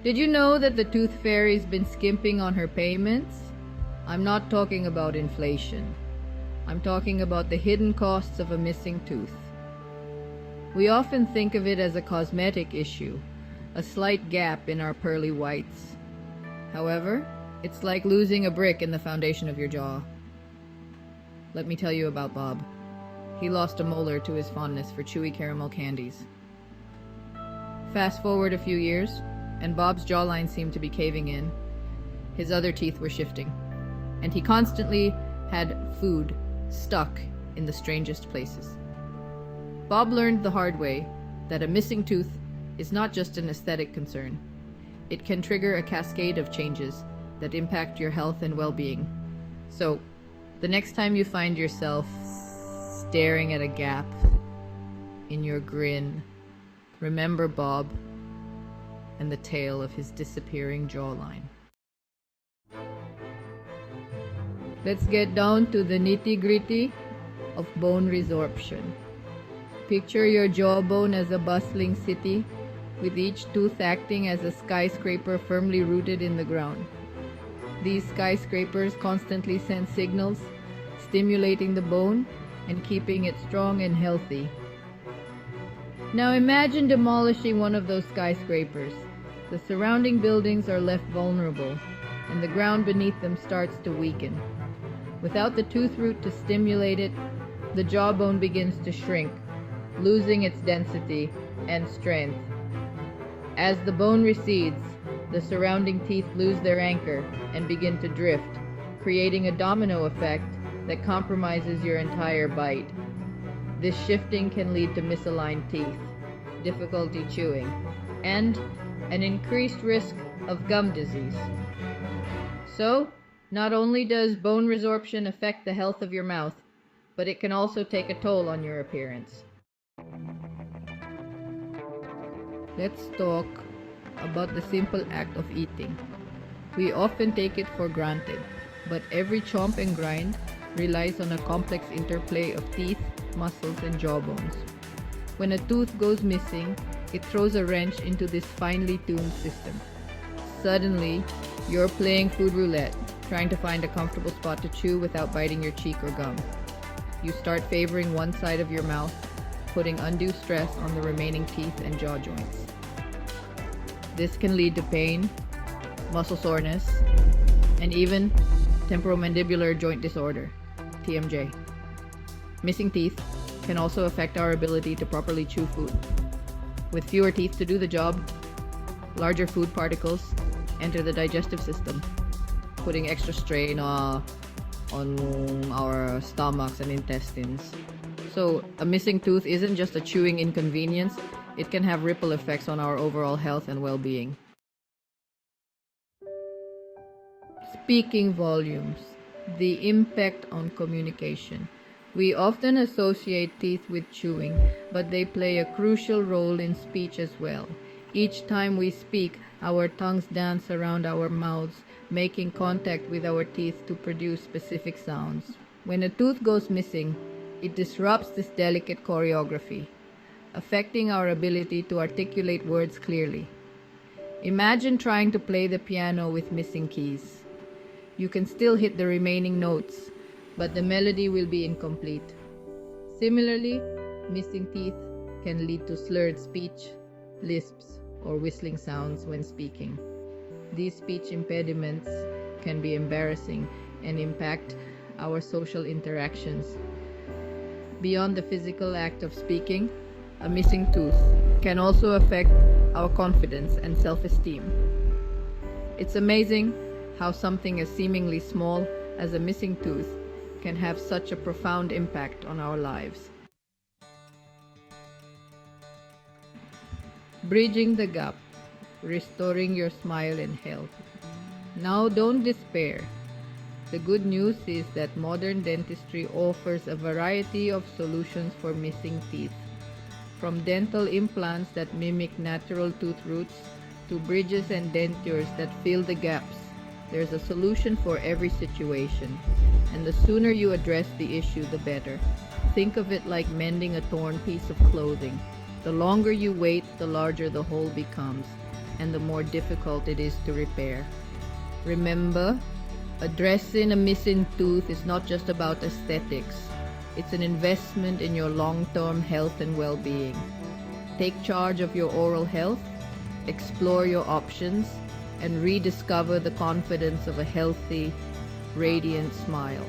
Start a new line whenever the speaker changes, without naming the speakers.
Did you know that the tooth fairy's been skimping on her payments? I'm not talking about inflation. I'm talking about the hidden costs of a missing tooth. We often think of it as a cosmetic issue, a slight gap in our pearly whites. However, it's like losing a brick in the foundation of your jaw. Let me tell you about Bob. He lost a molar to his fondness for chewy caramel candies. Fast forward a few years, and Bob's jawline seemed to be caving in. His other teeth were shifting, and he constantly had food stuck in the strangest places. Bob learned the hard way that a missing tooth is not just an aesthetic concern. It can trigger a cascade of changes that impact your health and well-being. So, the next time you find yourself staring at a gap in your grin, remember Bob and the tale of his disappearing jawline. Let's get down to the nitty-gritty of bone resorption. Picture your jawbone as a bustling city, with each tooth acting as a skyscraper firmly rooted in the ground. These skyscrapers constantly send signals, stimulating the bone and keeping it strong and healthy. Now imagine demolishing one of those skyscrapers. The surrounding buildings are left vulnerable, and the ground beneath them starts to weaken. Without the tooth root to stimulate it, the jawbone begins to shrink, losing its density and strength. As the bone recedes, the surrounding teeth lose their anchor and begin to drift, creating a domino effect that compromises your entire bite. This shifting can lead to misaligned teeth, difficulty chewing, and an increased risk of gum disease. So, not only does bone resorption affect the health of your mouth, but it can also take a toll on your appearance. Let's talk about the simple act of eating. We often take it for granted, but every chomp and grind relies on a complex interplay of teeth, muscles, and jawbones. When a tooth goes missing, it throws a wrench into this finely tuned system. Suddenly, you're playing food roulette, trying to find a comfortable spot to chew without biting your cheek or gum. You start favoring one side of your mouth, putting undue stress on the remaining teeth and jaw joints. This can lead to pain, muscle soreness, and even temporomandibular joint disorder, TMJ. Missing teeth can also affect our ability to properly chew food. With fewer teeth to do the job, larger food particles enter the digestive system, putting extra strain on our stomachs and intestines. So a missing tooth isn't just a chewing inconvenience, it can have ripple effects on our overall health and well-being. Speaking volumes, the impact on communication. We often associate teeth with chewing, but they play a crucial role in speech as well. Each time we speak, our tongues dance around our mouths, making contact with our teeth to produce specific sounds. When a tooth goes missing, it disrupts this delicate choreography, affecting our ability to articulate words clearly. Imagine trying to play the piano with missing keys. You can still hit the remaining notes, but the melody will be incomplete. Similarly, missing teeth can lead to slurred speech, lisps, or whistling sounds when speaking. These speech impediments can be embarrassing and impact our social interactions. Beyond the physical act of speaking, a missing tooth can also affect our confidence and self-esteem. It's amazing how something as seemingly small as a missing tooth can have such a profound impact on our lives. Bridging the gap, restoring your smile and health. Now don't despair. The good news is that modern dentistry offers a variety of solutions for missing teeth. From dental implants that mimic natural tooth roots to bridges and dentures that fill the gaps, there's a solution for every situation. And the sooner you address the issue, the better. Think of it like mending a torn piece of clothing. The longer you wait, the larger the hole becomes. and the more difficult it is to repair. Remember, addressing a missing tooth is not just about aesthetics. It's an investment in your long-term health and well-being. Take charge of your oral health, explore your options, and rediscover the confidence of a healthy, radiant smile.